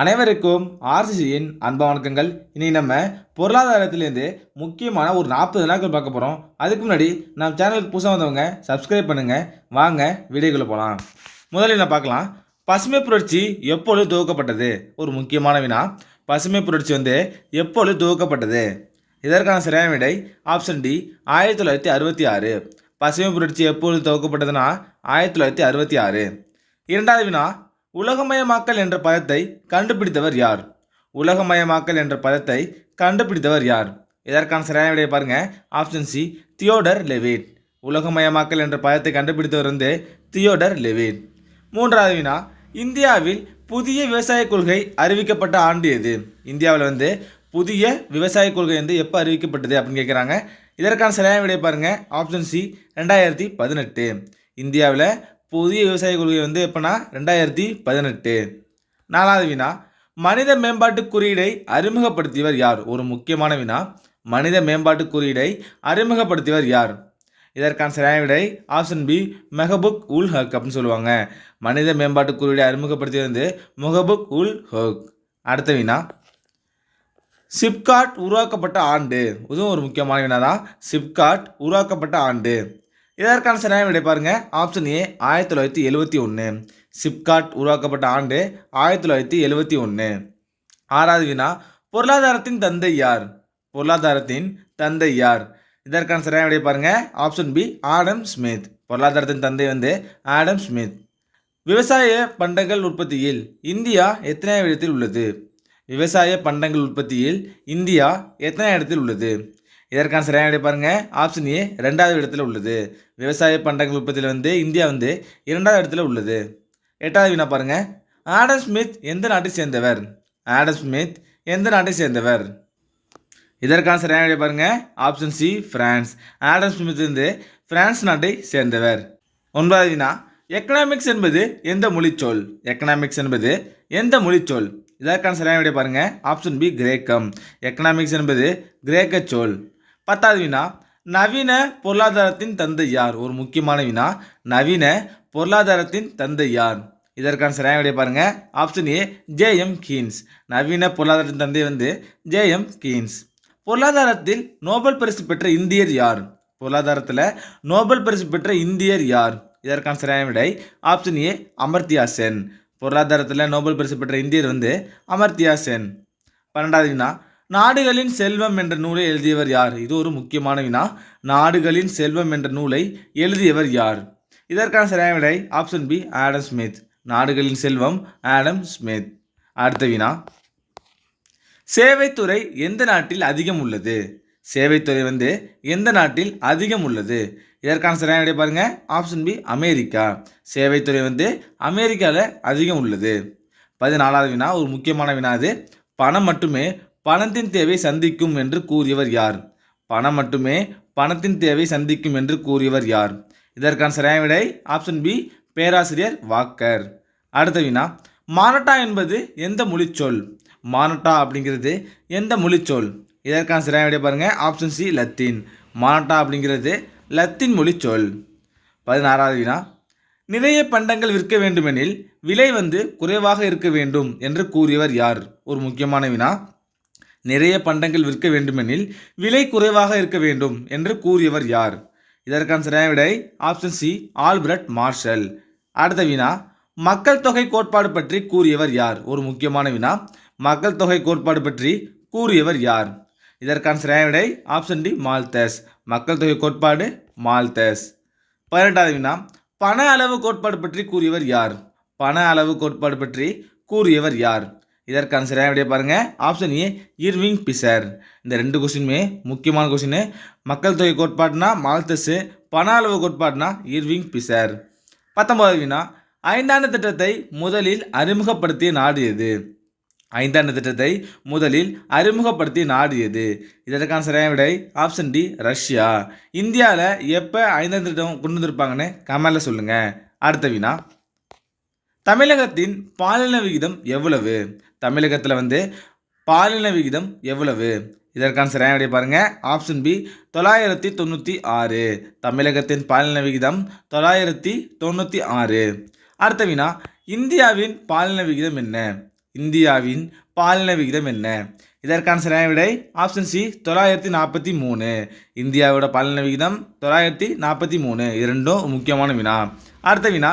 அனைவருக்கும் ஆர்சிசியின் அன்பு வணக்கங்கள். இன்னைக்கு நம்ம பொருளாதாரத்திலேருந்து முக்கியமான ஒரு 40 நாட்கள் பார்க்க போகிறோம். அதுக்கு முன்னாடி நம்ம சேனலுக்கு புதுசாக வந்தவங்க சப்ஸ்கிரைப் பண்ணுங்க. வாங்க வீடியோக்குள்ள போகலாம். முதலில் நான் பார்க்கலாம், பசுமை புரட்சி எப்பொழுது துவக்கப்பட்டது? ஒரு முக்கியமான வினா. பசுமை புரட்சி எப்பொழுது துவக்கப்பட்டது? இதற்கான சரியான விடை ஆப்ஷன் டி, 1966. பசுமை புரட்சி எப்பொழுது துவக்கப்பட்டதுன்னா 1966. இரண்டாவது வினா, உலகமயமாக்கல் என்ற பதத்தை கண்டுபிடித்தவர் யார்? உலகமயமாக்கல் என்ற பதத்தை கண்டுபிடித்தவர் யார்? இதற்கான சரியான விடையை பாருங்க. Option C, Theodore Levitt. உலகமயமாக்கல் என்ற பதத்தை கண்டுபிடித்தவர் தியோடர் லெவிட். மூன்றாவது வினா, இந்தியாவில் புதிய விவசாய கொள்கை அறிவிக்கப்பட்ட ஆண்டு எது? இந்தியாவில் புதிய விவசாய கொள்கை எப்போ அறிவிக்கப்பட்டது அப்படின்னு கேட்குறாங்க. இதற்கான சரியான விடையை பாருங்க. Option C, 2018. இந்தியாவில் புதிய விவசாய கொள்கை எப்போனா 2018. நாலாவது வினா, மனித மேம்பாட்டு குறியீடை அறிமுகப்படுத்தியவர் யார்? ஒரு முக்கியமான வினா. மனித மேம்பாட்டு குறியீடை அறிமுகப்படுத்தியவர் யார்? இதற்கான சரியான விடை ஆப்ஷன் பி, மெஹபூப் உல் ஹக் அப்படின்னு சொல்லுவாங்க. மனித மேம்பாட்டு குறியீடை அறிமுகப்படுத்தியவர் மெஹபூப் உல் ஹக். அடுத்த வினா, சிப்காட் உருவாக்கப்பட்ட ஆண்டு. இதுவும் ஒரு முக்கியமான வினா தான். சிப்காட் உருவாக்கப்பட்ட ஆண்டு. இதற்கான சரியான விடை பாருங்க. ஆப்ஷன் ஏ, 1971. சிப்காட் உருவாக்கப்பட்ட ஆண்டு 1971. ஆறாவது வினா, பொருளாதாரத்தின் தந்தை யார்? பொருளாதாரத்தின் தந்தை யார்? இதற்கான சரியான விடை பாருங்க. Option B, Adam Smith. பொருளாதாரத்தின் தந்தை ஆடம் ஸ்மித். விவசாய பண்டங்கள் உற்பத்தியில் இந்தியா எத்தனை இடத்தில் உள்ளது? விவசாய பண்டங்கள் உற்பத்தியில் இந்தியா எத்தனை இடத்தில் உள்ளது? இதற்கான சரியான விடை பாருங்க. ஆப்ஷன் ஏ, 2வது இடத்துல உள்ளது. விவசாய பண்டங்கள் உற்பத்தியில் இந்தியா 2வது இடத்துல உள்ளது. 8வது வினா பாருங்க, ஆடம் ஸ்மித் எந்த நாட்டை சேர்ந்தவர்? ஆடம் ஸ்மித் எந்த நாட்டை சேர்ந்தவர்? இதற்கான சரியான விடை பாருங்க. Option C, France. Adam Smith France நாட்டை சேர்ந்தவர். 9வது வினா, எக்கனாமிக்ஸ் என்பது எந்த மொழிச்சொல்? எக்கனாமிக்ஸ் என்பது எந்த மொழிச்சொல்? இதற்கான சரியான விடை பாருங்க. ஆப்ஷன் பி, கிரேக்கம். எக்கனாமிக்ஸ் என்பது கிரேக்க சொல். 10வது வினா, நவீன பொருளாதாரத்தின் தந்தை யார்? ஒரு முக்கியமான வினா. நவீன பொருளாதாரத்தின் தந்தை யார்? இதற்கான சரியான விடை பாருங்க. Option A, J M. கீன்ஸ். நவீன பொருளாதாரத்தின் தந்தை ஜே.எம். கீன்ஸ். பொருளாதாரத்தில் நோபல் பரிசு பெற்ற இந்தியர் யார்? பொருளாதாரத்தில் நோபல் பரிசு பெற்ற இந்தியர் யார்? இதற்கான சரியான விடை ஆப்ஷன் ஏ, அமர்த்தியா சென். பொருளாதாரத்தில் நோபல் பரிசு பெற்ற இந்தியர் அமர்த்தியா சென். 12வது வினா, நாடுகளின் செல்வம் என்ற நூலை எழுதியவர் யார்? இது ஒரு முக்கியமான வினா. நாடுகளின் செல்வம் என்ற நூலை எழுதியவர் யார்? இதற்கான சரியான விடை ஆப்ஷன் பி, ஆடம் ஸ்மித். நாடுகளின் செல்வம் ஆடம் ஸ்மித். அடுத்த வினா, சேவைத்துறை எந்த நாட்டில் அதிகம் உள்ளது? சேவைத்துறை எந்த நாட்டில் அதிகம் உள்ளது? இதற்கான சரியான விடை பாருங்க. Option B, America. சேவைத்துறை அமெரிக்காவில் அதிகம் உள்ளது. 14வது வினா, ஒரு முக்கியமான வினா. அது பணம் மட்டுமே பணத்தின் தேவை சந்திக்கும் என்று கூறியவர் யார்? பணம் மட்டுமே பணத்தின் தேவை சந்திக்கும் என்று கூறியவர் யார்? இதற்கான சரியான விடை ஆப்ஷன் பி, பேராசிரியர் வாக்கர். அடுத்த வினா, மானட்டா என்பது எந்த மொழிச்சொல்? மானட்டா அப்படிங்கிறது எந்த மொழிச்சொல்? இதற்கான சரியான விடை பாருங்க. Option C, Latin. மானட்டா அப்படிங்கிறது லத்தீன் மொழிச்சொல். 16வது வினா, நிறைய பண்டங்கள் விற்க வேண்டுமெனில் விலை குறைவாக இருக்க வேண்டும் என்று கூறியவர் யார்? ஒரு முக்கியமான வினா. நிறைய பண்டங்கள் விற்க வேண்டுமெனில் விலை குறைவாக இருக்க வேண்டும் என்று கூறியவர் யார்? இதற்கான சரியான விடை ஆப்ஷன் சி, ஆல்பர்ட் மார்ஷல். அடுத்த வினா, மக்கள் தொகை கோட்பாடு பற்றி கூறியவர் யார்? ஒரு முக்கியமான வினா. மக்கள் தொகை கோட்பாடு பற்றி கூறியவர் யார்? இதற்கான சரியான விடை ஆப்ஷன் டி, மால்தஸ். மக்கள் தொகை கோட்பாடு மால்தஸ். 18வது வினா, பண அளவு கோட்பாடு பற்றி கூறியவர் யார்? பண அளவு கோட்பாடு பற்றி கூறியவர் யார்? இதற்கான சரியான விடையை பாருங்க. ஆப்ஷன் ஏ, இர்விங் பிசர். இந்த 2 கொஸ்டினுமே முக்கியமான கொஸ்டின். மக்கள் தொகை கோட்பாடுனா மால்தஸ், பண அளவு கோட்பாடுனா இர்விங் பிசர். 19வது வினா, ஐந்தாண்டு திட்டத்தை முதலில் அறிமுகப்படுத்திய நாடு எது? ஐந்தாண்டு திட்டத்தை முதலில் அறிமுகப்படுத்திய நாடு எது? இதற்கான சரியான விடை ஆப்ஷன் டி, ரஷ்யா. இந்தியாவில் எப்போ ஐந்தாண்டு திட்டம் கொண்டு வந்திருப்பாங்கன்னு கமெண்ட்ல சொல்லுங்க. அடுத்த வினா, தமிழகத்தின் பாலின விகிதம் எவ்வளவு? தமிழகத்தில் பாலின விகிதம் எவ்வளவு? இதற்கான சரியான விடை பாருங்க. Option B, 996. தமிழகத்தின் பாலின விகிதம் 996. அடுத்த வினா, இந்தியாவின் பாலின விகிதம் என்ன? இந்தியாவின் பாலின விகிதம் என்ன? இதற்கான சரியான விடை ஆப்ஷன் சி 943. இந்தியாவோட பாலின விகிதம் 943. இரண்டும் முக்கியமான வினா. அடுத்த வினா,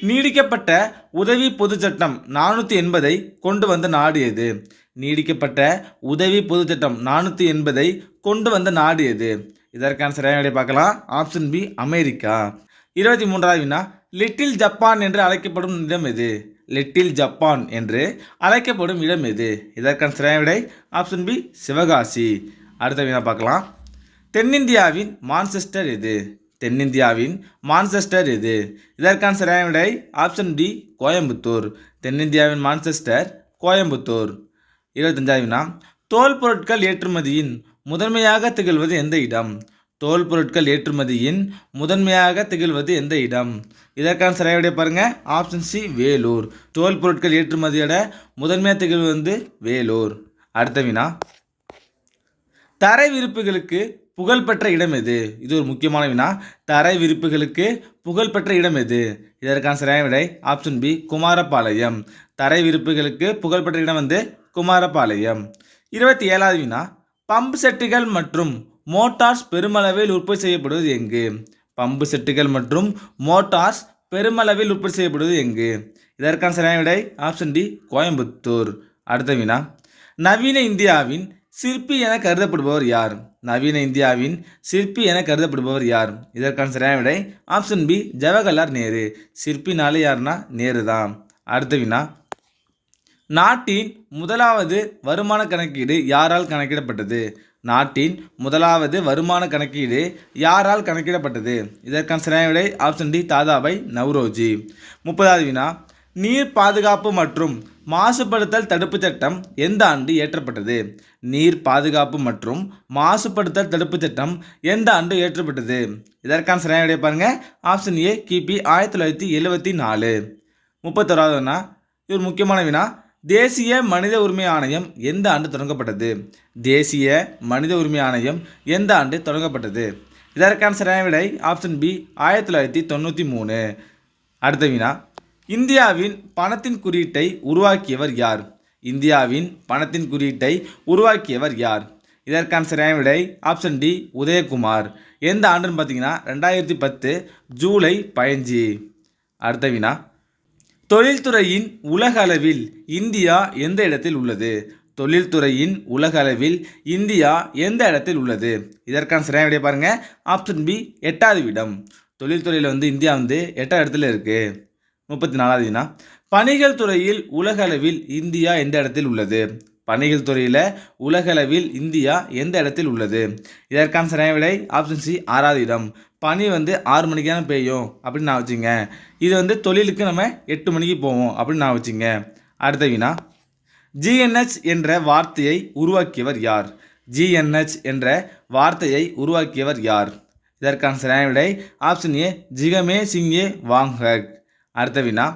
நீடிக்கப்பட்ட உதவி பொது சட்டம் 480 கொண்டு வந்த நாடு எது? நீடிக்கப்பட்ட உதவி பொது சட்டம் 480 கொண்டு வந்த நாடு எது? இதற்கான சரியான விடை பார்க்கலாம். Option B America. 23வது வினா, லிட்டில் ஜப்பான் என்று அழைக்கப்படும் இடம் எது? லிட்டில் ஜப்பான் என்று அழைக்கப்படும் இடம் எது? இதற்கான சரியான விடை ஆப்ஷன் பி சிவகாசி. அடுத்த வினா பார்க்கலாம். தென்னிந்தியாவின் மான்செஸ்டர் எது? தென்னிந்தியாவின் மான்செஸ்டர் எது? இதற்கான சரியான விடை ஆப்ஷன் டி கோயம்புத்தூர். தென்னிந்தியாவின் மான்செஸ்டர் கோயம்புத்தூர். 25வது வினா, தோல் பொருட்கள் ஏற்றுமதியின் முதன்மையாக திகழ்வது எந்த இடம்? தோல் பொருட்கள் ஏற்றுமதியின் முதன்மையாக திகழ்வது எந்த இடம்? இதற்கான சரியான விடை பாருங்க. Option C Vellore. தோல் பொருட்கள் ஏற்றுமதியோட முதன்மையாக திகழ்வது வேலூர். அடுத்த வினா, தரை விரிப்புகளுக்கு புகழ்பெற்ற இடம் எது? இது ஒரு முக்கியமான வினா. தரை விரிப்புகளுக்கு புகழ்பெற்ற இடம் எது? இதற்கான சரியான விடை ஆப்ஷன் பி குமாரபாளையம். தரை விரிப்புகளுக்கு புகழ்பெற்ற இடம் குமாரபாளையம். 27வது வினா, பம்பு செட்டுகள் மற்றும் மோட்டார்ஸ் பெருமளவில் உற்பத்தி செய்யப்படுவது எங்கு? பம்பு செட்டுகள் மற்றும் மோட்டார்ஸ் பெருமளவில் உற்பத்தி செய்யப்படுவது எங்கு? இதற்கான சரியான விடை ஆப்ஷன் டி கோயம்புத்தூர். அடுத்த வினா, நவீன இந்தியாவின் சிற்பி என கருதப்படுபவர் யார்? நவீன இந்தியாவின் சிற்பி என கருதப்படுபவர் யார்? இதற்கான சரியான விடை ஆப்ஷன் பி ஜவஹர்லால் நேரு. சிற்பினாலே யாருன்னா நேரு தான். அடுத்த வினா, நாட்டின் முதலாவது வருமான கணக்கீடு யாரால் கணக்கிடப்பட்டது? நாட்டின் முதலாவது வருமான கணக்கீடு யாரால் கணக்கிடப்பட்டது? இதற்கான சரியான விடை ஆப்ஷன் டி தாதாபாய் நவ்ரோஜி. 30வது வினா, நீர் பாதுகாப்பு மற்றும் மாசுபடுத்தல் தடுப்பு சட்டம் எந்த ஆண்டு இயற்றப்பட்டது? நீர் பாதுகாப்பு மற்றும் மாசுபடுத்தல் தடுப்பு சட்டம் எந்த ஆண்டு இயற்றப்பட்டது? இதற்கான சரியான விடை பாருங்க. ஆப்ஷன் ஏ கிபி 1974. 31வது வினா, இது ஒரு முக்கியமான வினா. தேசிய மனித உரிமை ஆணையம் எந்த ஆண்டு தொடங்கப்பட்டது? தேசிய மனித உரிமை ஆணையம் எந்த ஆண்டு தொடங்கப்பட்டது? இதற்கான சரியான விடை ஆப்ஷன் பி 1993. அடுத்த வினா, இந்தியாவின் பணத்தின் குறியீட்டை உருவாக்கியவர் யார்? இந்தியாவின் பணத்தின் குறியீட்டை உருவாக்கியவர் யார்? இதற்கான சரியான விடை ஆப்ஷன் டி உதயகுமார். எந்த ஆண்டுன்னு பார்த்தீங்கன்னா 2010 ஜூலை 15. அடுத்த வினா, தொழில்துறையின் உலக அளவில் இந்தியா எந்த இடத்தில் உள்ளது? தொழில்துறையின் உலக அளவில் இந்தியா எந்த இடத்தில் உள்ளது? இதற்கான சரியான விடை பாருங்க. ஆப்ஷன் பி 8வது இடம். தொழில்துறையில் இந்தியா 8வது இடத்துல இருக்கு. 34வது வினா, பணிகள் துறையில் உலக அளவில் இந்தியா எந்த இடத்தில் உள்ளது? பணிகள் துறையில் உலக அளவில் இந்தியா எந்த இடத்தில் உள்ளது? இதற்கான சரியான விடை ஆப்ஷன் சி 6வது இடம். பனி 6 மணிக்கு தானே பெய்யும் அப்படின்னு நான் வச்சுங்க. இது தொழிலுக்கு நம்ம 8 மணிக்கு போவோம் அப்படின்னு நான் வச்சுங்க. அடுத்த வினா, ஜிஎன்ஹெச் என்ற வார்த்தையை உருவாக்கியவர் யார்? ஜிஎன்ஹெச் என்ற வார்த்தையை உருவாக்கியவர் யார்? இதற்கான சரியான விடை ஆப்ஷன் ஏ ஜிகமே சிங்கே வாங்ஹக். அடுத்த வினா,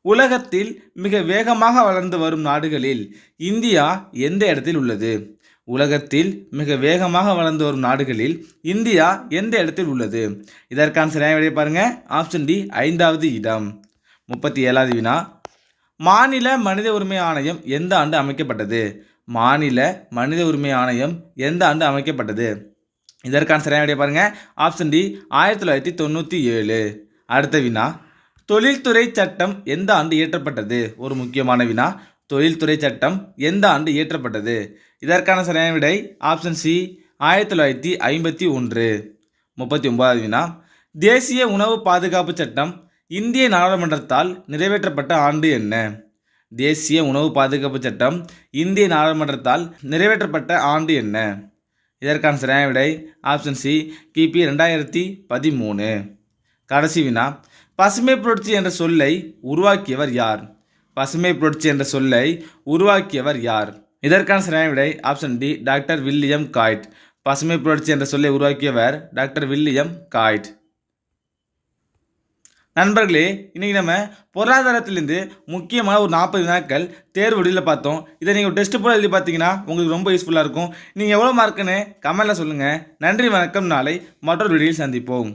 உலகத்தில் மிக வேகமாக வளர்ந்து வரும் நாடுகளில் இந்தியா எந்த இடத்தில் உள்ளது? உலகத்தில் மிக வேகமாக வளர்ந்து வரும் நாடுகளில் இந்தியா எந்த இடத்தில் உள்ளது? இதற்கான சரியான விடை பாருங்க. ஆப்ஷன் டி 5வது இடம். 37வது வினா, மாநில மனித உரிமை ஆணையம் எந்த ஆண்டு அமைக்கப்பட்டது? மாநில மனித உரிமை ஆணையம் எந்த ஆண்டு அமைக்கப்பட்டது? இதற்கான சரியான விடை பாருங்க. Option D 1997. அடுத்த வினா, தொழில்துறை சட்டம் எந்த ஆண்டு இயற்றப்பட்டது? ஒரு முக்கியமான வினா. தொழில்துறை சட்டம் எந்த ஆண்டு இயற்றப்பட்டது? இதற்கான சரியான விடை ஆப்ஷன் சி 1951. 39வது வினா, தேசிய உணவு பாதுகாப்பு சட்டம் இந்திய நாடாளுமன்றத்தால் நிறைவேற்றப்பட்ட ஆண்டு என்ன? தேசிய உணவு பாதுகாப்பு சட்டம் இந்திய நாடாளுமன்றத்தால் நிறைவேற்றப்பட்ட ஆண்டு என்ன? இதற்கான சரியான விடை ஆப்ஷன் சி கிபி 2013. கடைசி வினா, பசுமை புரட்சி என்ற சொல்லை உருவாக்கியவர் யார்? பசுமை புரட்சி என்ற சொல்லை உருவாக்கியவர் யார்? இதற்கான சரியான விடை ஆப்ஷன் டி டாக்டர் வில்லியம் காய்ட். பசுமை புரட்சி என்ற சொல்லை உருவாக்கியவர் டாக்டர் வில்லியம் காய்ட். நண்பர்களே, இன்றைக்கி நம்ம பொருளாதாரத்திலிருந்து முக்கியமான ஒரு 40 வினாக்கள் தேர்வு வடிவில் பார்த்தோம். இதை நீங்கள் டெஸ்ட் போல் எழுதி பார்த்தீங்கன்னா உங்களுக்கு ரொம்ப யூஸ்ஃபுல்லாக இருக்கும். நீங்கள் எவ்வளோ மார்க்குன்னு கமெண்ட்டில் சொல்லுங்கள். நன்றி, வணக்கம். நாளை மற்றொரு வீடியோவில் சந்திப்போம்.